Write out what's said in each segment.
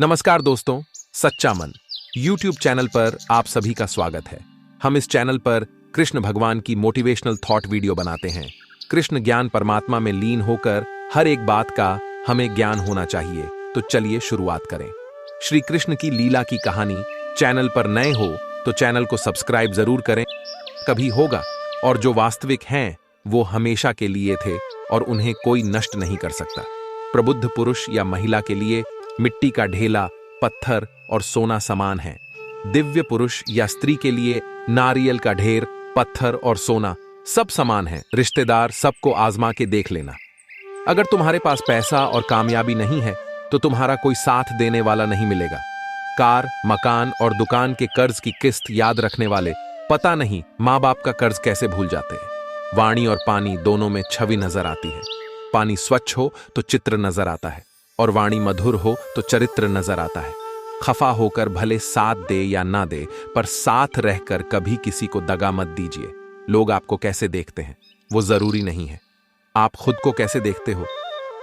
नमस्कार दोस्तों, सच्चा मन YouTube चैनल पर आप सभी का स्वागत है। हम इस चैनल पर कृष्ण भगवान की मोटिवेशनल थॉट वीडियो बनाते हैं। कृष्ण ज्ञान परमात्मा में लीन होकर हर एक बात का हमें ज्ञान होना चाहिए। तो चलिए शुरुआत करें। श्री कृष्ण की लीला की कहानी। चैनल पर नए हो तो चैनल को सब्सक्राइब जरूर करें। कभी होगा और जो वास्तविक हैं वो हमेशा के लिए थे और उन्हें कोई नष्ट नहीं कर सकता। प्रबुद्ध पुरुष या महिला के लिए मिट्टी का ढेला, पत्थर और सोना समान है। दिव्य पुरुष या स्त्री के लिए नारियल का ढेर, पत्थर और सोना सब समान है। रिश्तेदार सबको आजमा के देख लेना। अगर तुम्हारे पास पैसा और कामयाबी नहीं है तो तुम्हारा कोई साथ देने वाला नहीं मिलेगा। कार, मकान और दुकान के कर्ज की किस्त याद रखने वाले पता नहीं माँ बाप का कर्ज कैसे भूल जाते हैं। वाणी और पानी दोनों में छवि नजर आती है। पानी स्वच्छ हो तो चित्र नजर आता है और वाणी मधुर हो तो चरित्र नजर आता है। खफा होकर भले साथ दे या ना दे, पर साथ रहकर कभी किसी को दगा मत दीजिए। लोग आपको कैसे देखते हैं वो जरूरी नहीं है, आप खुद को कैसे देखते हो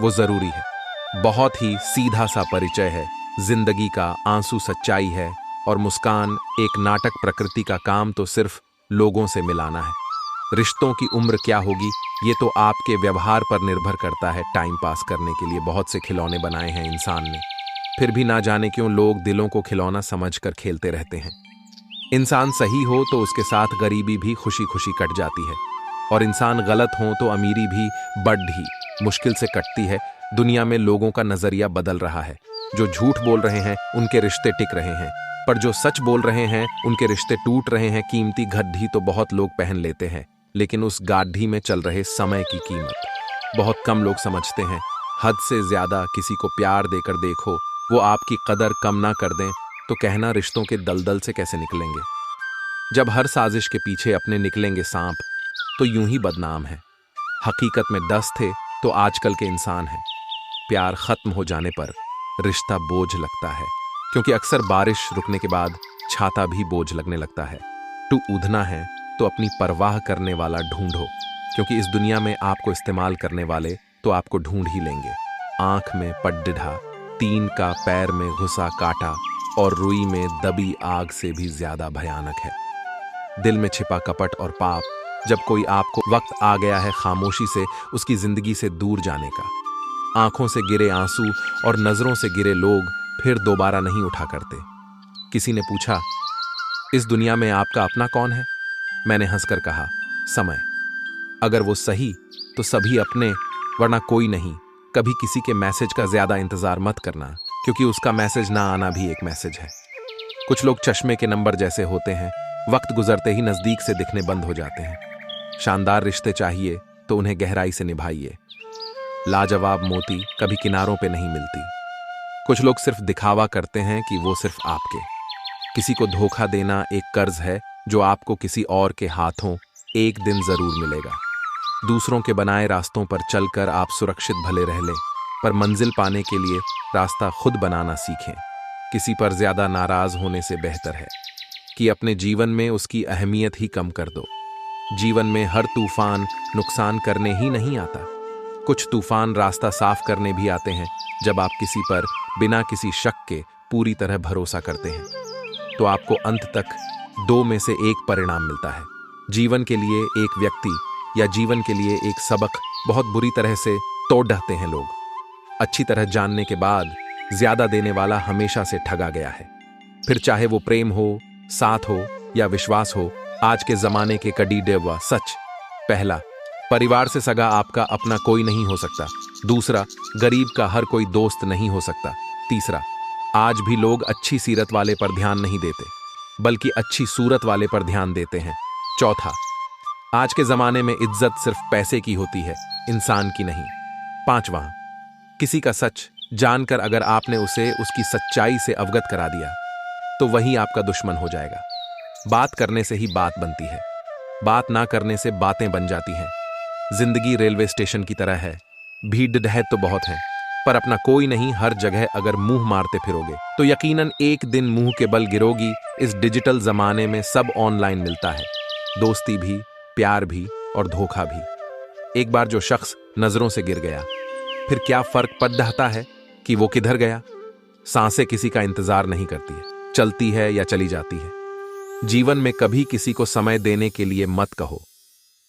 वो जरूरी है। बहुत ही सीधा सा परिचय है जिंदगी का। आंसू सच्चाई है और मुस्कान एक नाटक। प्रकृति का काम तो सिर्फ लोगों से मिलाना है। रिश्तों की उम्र क्या होगी ये तो आपके व्यवहार पर निर्भर करता है। टाइम पास करने के लिए बहुत से खिलौने बनाए हैं इंसान ने, फिर भी ना जाने क्यों लोग दिलों को खिलौना समझकर खेलते रहते हैं। इंसान सही हो तो उसके साथ गरीबी भी खुशी खुशी कट जाती है, और इंसान गलत हो तो अमीरी भी बड़ ही मुश्किल से कटती है। दुनिया में लोगों का नजरिया बदल रहा है। जो झूठ बोल रहे हैं उनके रिश्ते टिक रहे हैं, पर जो सच बोल रहे हैं उनके रिश्ते टूट रहे हैं। कीमती घड़ी तो बहुत लोग पहन लेते हैं, लेकिन उस गाढ़ी में चल रहे समय की कीमत बहुत कम लोग समझते हैं। हद से ज्यादा किसी को प्यार देकर देखो, वो आपकी कदर कम ना कर दें तो कहना रिश्तों के दलदल से कैसे निकलेंगे। जब हर साजिश के पीछे अपने निकलेंगे सांप तो यूं ही बदनाम है। हकीकत में 10 थे तो आजकल के इंसान हैं। प्यार खत्म हो जाने पर रिश्ता बोझ लगता है, क्योंकि अक्सर बारिश रुकने के बाद छाता भी बोझ लगने लगता है। टू ऊधना है तो अपनी परवाह करने वाला ढूंढो, क्योंकि इस दुनिया में आपको इस्तेमाल करने वाले तो आपको ढूंढ ही लेंगे। आंख में पड्डिढ़ा, तीन का पैर में घुसा कांटा और रुई में दबी आग से भी ज्यादा भयानक है। दिल में छिपा कपट और पाप। जब कोई आपको वक्त आ गया है खामोशी से उसकी जिंदगी से दूर जाने का। आंखों से गिरे आंसू और नजरों से गिरे लोग फिर दोबारा नहीं उठा करते। किसी ने पूछा, इस दुनिया में आपका अपना कौन है? मैंने हंसकर कहा, समय। अगर वो सही तो सभी अपने, वरना कोई नहीं। कभी किसी के मैसेज का ज्यादा इंतजार मत करना, क्योंकि उसका मैसेज ना आना भी एक मैसेज है। कुछ लोग चश्मे के नंबर जैसे होते हैं, वक्त गुजरते ही नजदीक से दिखने बंद हो जाते हैं। शानदार रिश्ते चाहिए तो उन्हें गहराई से निभाइए। लाजवाब मोती कभी किनारों पे नहीं मिलती। कुछ लोग सिर्फ दिखावा करते हैं कि वो सिर्फ आपके। किसी को धोखा देना एक कर्ज है जो आपको किसी और के हाथों एक दिन जरूर मिलेगा। दूसरों के बनाए रास्तों पर चलकर आप सुरक्षित भले रह लें, पर मंजिल पाने के लिए रास्ता खुद बनाना सीखें। किसी पर ज्यादा नाराज होने से बेहतर है कि अपने जीवन में उसकी अहमियत ही कम कर दो। जीवन में हर तूफान नुकसान करने ही नहीं आता। कुछ तूफान रास्ता साफ करने भी आते हैं, जब आप किसी पर बिना किसी शक के पूरी तरह भरोसा करते हैं तो आपको अंत तक 2 में से एक परिणाम मिलता है। जीवन के लिए एक व्यक्ति या जीवन के लिए एक सबक बहुत बुरी तरह से तोड़ ढहते हैं लोग। अच्छी तरह जानने के बाद ज्यादा देने वाला हमेशा से ठगा गया है। फिर चाहे वो प्रेम हो, साथ हो या विश्वास हो। आज के जमाने के कड़ी डेवा सच। पहला, परिवार से सगा आपका अपना कोई नहीं हो सकता। दूसरा, गरीब का हर कोई दोस्त नहीं हो सकता। तीसरा, आज भी लोग अच्छी सीरत वाले पर ध्यान नहीं देते, बल्कि अच्छी सूरत वाले पर ध्यान देते हैं। चौथा, आज के जमाने में इज्जत सिर्फ पैसे की होती है, इंसान की नहीं। पांचवा, किसी का सच जानकर अगर आपने उसे उसकी सच्चाई से अवगत करा दिया तो वही आपका दुश्मन हो जाएगा। बात करने से ही बात बनती है, बात ना करने से बातें बन जाती हैं। जिंदगी रेलवे स्टेशन की तरह है। भीड़ डहर तो बहुत है, पर अपना कोई नहीं। हर जगह अगर मुंह मारते फिरोगे तो यकीनन एक दिन मुंह के बल गिरोगी। इस डिजिटल जमाने में सब ऑनलाइन मिलता है, दोस्ती भी, प्यार भी और धोखा भी। एक बार जो शख्स नजरों से गिर गया, फिर क्या फर्क पड़ जाता है कि वो किधर गया। सांसें किसी का इंतजार नहीं करती है, चलती है या चली जाती है। जीवन में कभी किसी को समय देने के लिए मत कहो।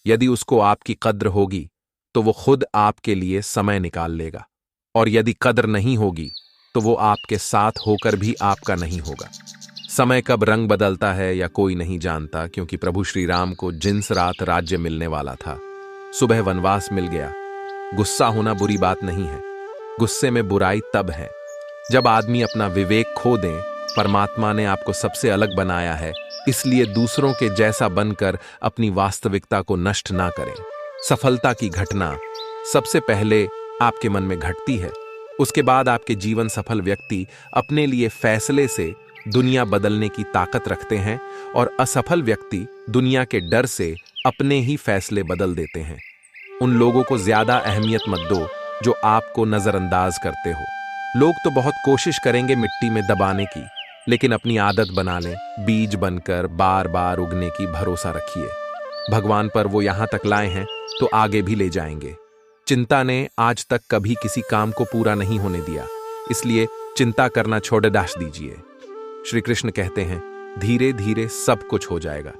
यदि उसको आपकी कद्र होगी तो वो खुद आपके लिए समय निकाल लेगा, और यदि कद्र नहीं होगी तो वो आपके साथ होकर भी आपका नहीं होगा। समय कब रंग बदलता है या कोई नहीं जानता, क्योंकि प्रभु श्री राम को जिन्स रात राज्य मिलने वाला था, सुबह वनवास मिल गया। गुस्सा होना बुरी बात नहीं है, गुस्से में बुराई तब है जब आदमी अपना विवेक खो दे। परमात्मा ने आपको सबसे अलग बनाया है, इसलिए दूसरों के जैसा बनकर अपनी वास्तविकता को नष्ट ना करें। सफलता की घटना सबसे पहले आपके मन में घटती है, उसके बाद आपके जीवन सफल व्यक्ति अपने लिए फैसले से दुनिया बदलने की ताकत रखते हैं, और असफल व्यक्ति दुनिया के डर से अपने ही फैसले बदल देते हैं। उन लोगों को ज्यादा अहमियत मत दो जो आपको नजरअंदाज करते हो। लोग तो बहुत कोशिश करेंगे मिट्टी में दबाने की, लेकिन अपनी आदत बना लें बीज बनकर बार बार उगने की। भरोसा रखिए भगवान पर, वो यहां तक लाए हैं तो आगे भी ले जाएंगे। चिंता ने आज तक कभी किसी काम को पूरा नहीं होने दिया, इसलिए चिंता करना छोड़ डाश दीजिए। श्री कृष्ण कहते हैं, धीरे धीरे सब कुछ हो जाएगा।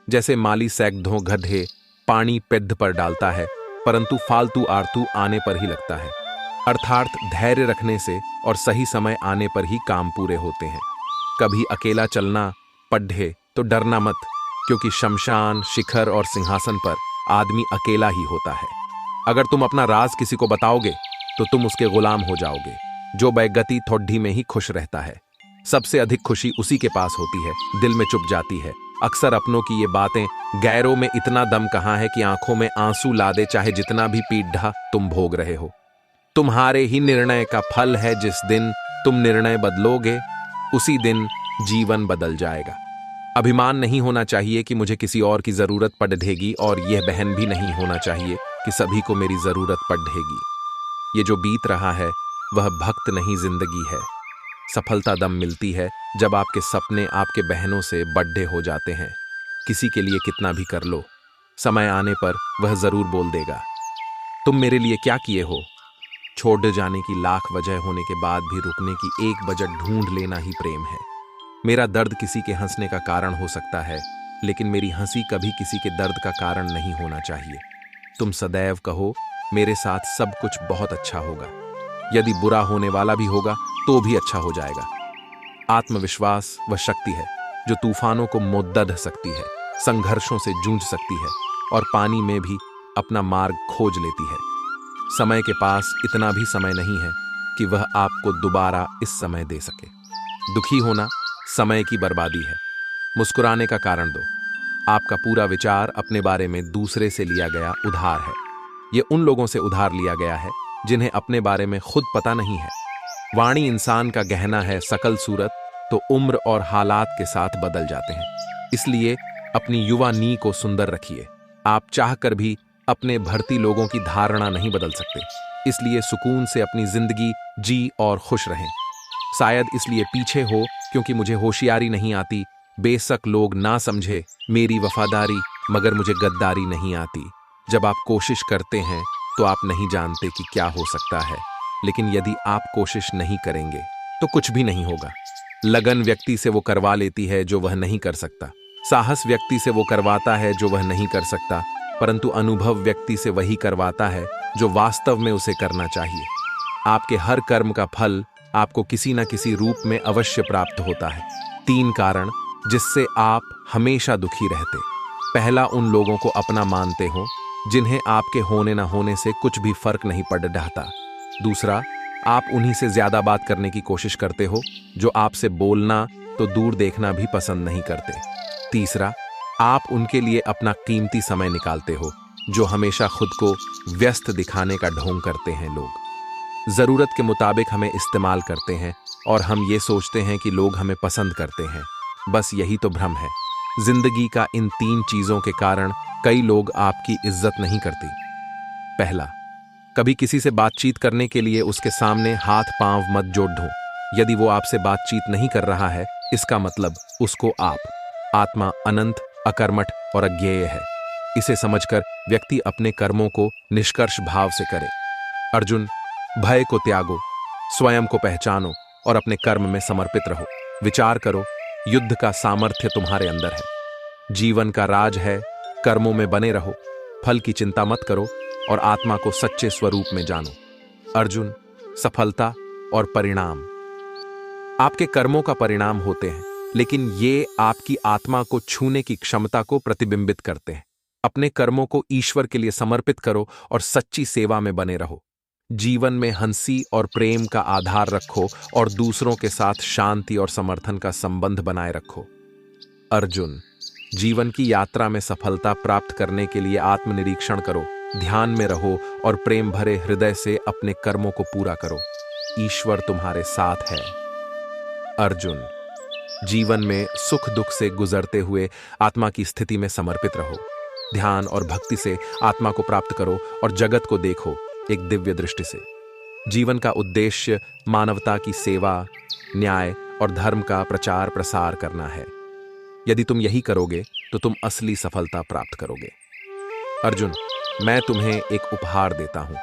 जैसे माली सैकड़ों गधे पानी पेड़ पर डालता है, परंतु फालतू आरतू आने पर ही लगता है। अर्थात धैर्य रखने से और सही समय आने पर ही काम पूरे होते हैं। कभी अकेला चलना पढ़े तो डरना मत, क्योंकि शमशान, शिखर और सिंहासन पर आदमी अकेला ही होता है। अगर तुम अपना राज किसी को बताओगे तो तुम उसके गुलाम हो जाओगे। जो बेगति थोड़ी में ही खुश रहता है, सबसे अधिक खुशी उसी के पास होती है, दिल में चुप जाती है। अक्सर अपनों की ये बातें, गैरों में इतना दम कहाँ है कि आंखों में आंसू ला दे, चाहे जितना भी पीठ ढा तुम भोग रहे हो। तुम्हारे ही निर्णय का फल है, जिस दिन तुम निर्णय बदलोगे उसी दिन जीवन बदल जाएगा। अभिमान नहीं होना चाहिए कि मुझे किसी और की जरूरत पड़ेगी, और यह बहन भी नहीं होना चाहिए कि सभी को मेरी जरूरत पड़ेगी। ये जो बीत रहा है वह भक्त नहीं जिंदगी है। सफलता दम मिलती है जब आपके सपने आपके बहनों से बड़े हो जाते हैं। किसी के लिए कितना भी कर लो, समय आने पर वह जरूर बोल देगा, तुम मेरे लिए क्या किए हो। छोड़ जाने की लाख वजह होने के बाद भी रुकने की एक वजह ढूंढ लेना ही प्रेम है। मेरा दर्द किसी के हंसने का कारण हो सकता है, लेकिन मेरी हंसी कभी किसी के दर्द का कारण नहीं होना चाहिए। तुम सदैव कहो, मेरे साथ सब कुछ बहुत अच्छा होगा। यदि बुरा होने वाला भी होगा तो भी अच्छा हो जाएगा। आत्मविश्वास वह शक्ति है जो तूफानों को मुद्दा सकती है, संघर्षों से जूझ सकती है, और पानी में भी अपना मार्ग खोज लेती है। समय के पास इतना भी समय नहीं है कि वह आपको दोबारा इस समय दे सके। दुखी होना समय की बर्बादी है, मुस्कुराने का कारण दो। आपका पूरा विचार अपने बारे में दूसरे से लिया गया उधार है। यह उन लोगों से उधार लिया गया है जिन्हें अपने बारे में खुद पता नहीं है। वाणी इंसान का गहना है, सकल सूरत तो उम्र और हालात के साथ बदल जाते हैं। इसलिए अपनी युवा नी को सुंदर रखिए। आप चाहकर भी अपने भर्ती लोगों की धारणा नहीं बदल सकते, इसलिए सुकून से अपनी जिंदगी जी और खुश रहें। शायद इसलिए पीछे हो क्योंकि मुझे होशियारी नहीं आती। बेशक लोग ना समझे मेरी वफादारी, मगर मुझे गद्दारी नहीं आती। जब आप कोशिश करते हैं तो आप नहीं जानते कि क्या हो सकता है, लेकिन यदि आप कोशिश नहीं करेंगे तो कुछ भी नहीं होगा। लगन व्यक्ति से वो करवा लेती है जो वह नहीं कर सकता। साहस व्यक्ति से वो करवाता है जो वह नहीं कर सकता, परंतु अनुभव व्यक्ति से वही करवाता है जो वास्तव में उसे करना चाहिए। आपके हर कर्म का फल आपको किसी न किसी रूप में अवश्य प्राप्त होता है। 3 कारण जिससे आप हमेशा दुखी रहते। पहला, उन लोगों को अपना मानते हो जिन्हें आपके होने न होने से कुछ भी फर्क नहीं पड़ रहा। दूसरा, आप उन्हीं से ज्यादा बात करने की कोशिश करते हो जो आपसे बोलना तो दूर देखना भी पसंद नहीं करते। तीसरा, आप उनके लिए अपना कीमती समय निकालते हो जो हमेशा खुद को व्यस्त दिखाने का ढोंग करते हैं। लोग जरूरत के मुताबिक हमें इस्तेमाल करते हैं और हम ये सोचते हैं कि लोग हमें पसंद करते हैं। बस यही तो भ्रम है। जिंदगी का इन 3 चीजों के कारण कई लोग आपकी इज्जत नहीं करती। पहला, कभी किसी से बातचीत करने के लिए उसके सामने हाथ पांव मत जोड़ दो। यदि वो आपसे बातचीत नहीं कर रहा है, इसका मतलब उसको आत्मा अनंत, अकर्मठ और अज्ञेय है। इसे समझकर व्यक्ति अपने कर्मों को निष्कर्ष भाव से करे। अर्जुन, भय को त्यागो, स्वयं को पहचानो और अपने कर्म में समर्पित रहो। विचार करो, युद्ध का सामर्थ्य तुम्हारे अंदर है। जीवन का राज है, कर्मों में बने रहो, फल की चिंता मत करो और आत्मा को सच्चे स्वरूप में जानो। अर्जुन, सफलता और परिणाम आपके कर्मों का परिणाम होते हैं, लेकिन ये आपकी आत्मा को छूने की क्षमता को प्रतिबिंबित करते हैं। अपने कर्मों को ईश्वर के लिए समर्पित करो और सच्ची सेवा में बने रहो। जीवन में हंसी और प्रेम का आधार रखो और दूसरों के साथ शांति और समर्थन का संबंध बनाए रखो। अर्जुन, जीवन की यात्रा में सफलता प्राप्त करने के लिए आत्मनिरीक्षण करो, ध्यान में रहो और प्रेम भरे हृदय से अपने कर्मों को पूरा करो। ईश्वर तुम्हारे साथ है। अर्जुन, जीवन में सुख दुख से गुजरते हुए आत्मा की स्थिति में समर्पित रहो। ध्यान और भक्ति से आत्मा को प्राप्त करो और जगत को देखो एक दिव्य दृष्टि से। जीवन का उद्देश्य मानवता की सेवा, न्याय और धर्म का प्रचार प्रसार करना है। यदि तुम यही करोगे तो तुम असली सफलता प्राप्त करोगे। अर्जुन, मैं तुम्हें एक उपहार देता हूं,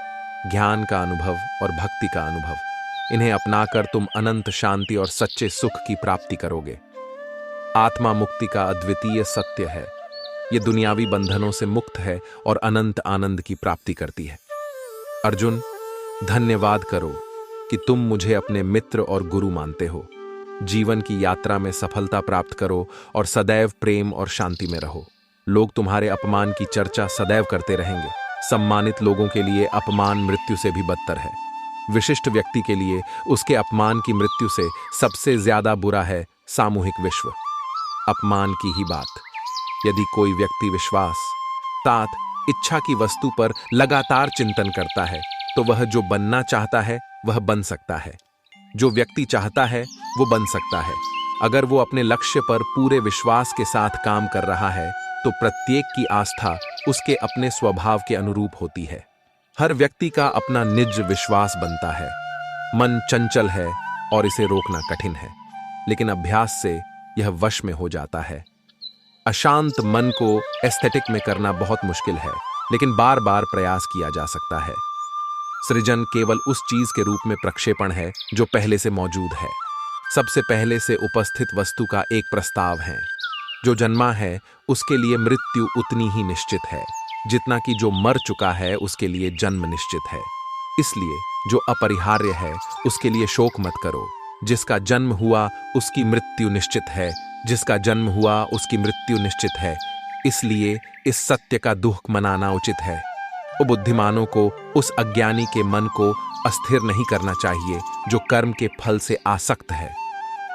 ज्ञान का अनुभव और भक्ति का अनुभव। इन्हें अपनाकर तुम अनंत शांति और सच्चे सुख की प्राप्ति करोगे। आत्मा मुक्ति का अद्वितीय सत्य है। यह दुनियावी बंधनों से मुक्त है और अनंत आनंद की प्राप्ति करती है। अर्जुन, धन्यवाद करो कि तुम मुझे अपने मित्र और गुरु मानते हो। जीवन की यात्रा में सफलता प्राप्त करो और सदैव प्रेम और शांति में रहो। लोग तुम्हारे अपमान की चर्चा सदैव करते रहेंगे। सम्मानित लोगों के लिए अपमान मृत्यु से भी बदतर है। विशिष्ट व्यक्ति के लिए उसके अपमान की मृत्यु से सबसे ज्यादा बुरा है सामूहिक विश्व। अपमान की ही बात। यदि कोई व्यक्ति विश्वास, तात, इच्छा की वस्तु पर लगातार चिंतन करता है तो वह जो बनना चाहता है वह बन सकता है। जो व्यक्ति चाहता है वो बन सकता है। अगर वो अपने लक्ष्य पर पूरे विश्वास के साथ काम कर रहा है तो प्रत्येक की आस्था उसके अपने स्वभाव के अनुरूप होती है। हर व्यक्ति का अपना निज विश्वास बनता है। मन चंचल है और इसे रोकना कठिन है, लेकिन अभ्यास से यह वश में हो जाता है। अशांत मन को एस्थेटिक में करना बहुत मुश्किल है, लेकिन बार बार प्रयास किया जा सकता है। सृजन केवल उस चीज के रूप में प्रक्षेपण है जो पहले से मौजूद है। सबसे पहले से उपस्थित वस्तु का एक प्रस्ताव है। जो जन्मा है उसके लिए मृत्यु उतनी ही निश्चित है जितना कि जो मर चुका है उसके लिए जन्म निश्चित है। इसलिए जो अपरिहार्य है उसके लिए शोक मत करो। जिसका जन्म हुआ उसकी मृत्यु निश्चित है, जिसका जन्म हुआ उसकी मृत्यु निश्चित है। इसलिए इस सत्य का दुख मनाना उचित है। बुद्धिमानों को उस अज्ञानी के मन को अस्थिर नहीं करना चाहिए जो कर्म के फल से आसक्त है।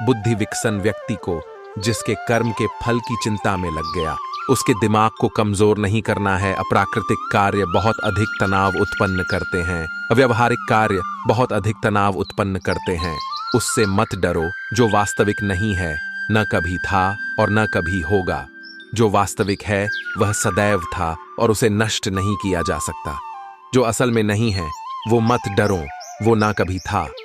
बुद्धि विकसन व्यक्ति को जिसके कर्म के फल की चिंता में लग गया, उसके दिमाग को कमजोर नहीं करना है। अप्राकृतिक कार्य बहुत अधिक तनाव उत्पन्न करते हैं। अव्यावहारिक कार्य बहुत अधिक तनाव उत्पन्न करते हैं। उससे मत डरो जो वास्तविक नहीं है, न कभी था और न कभी होगा। जो वास्तविक है वह सदैव था और उसे नष्ट नहीं किया जा सकता। जो असल में नहीं है वो मत डरो, वो ना कभी था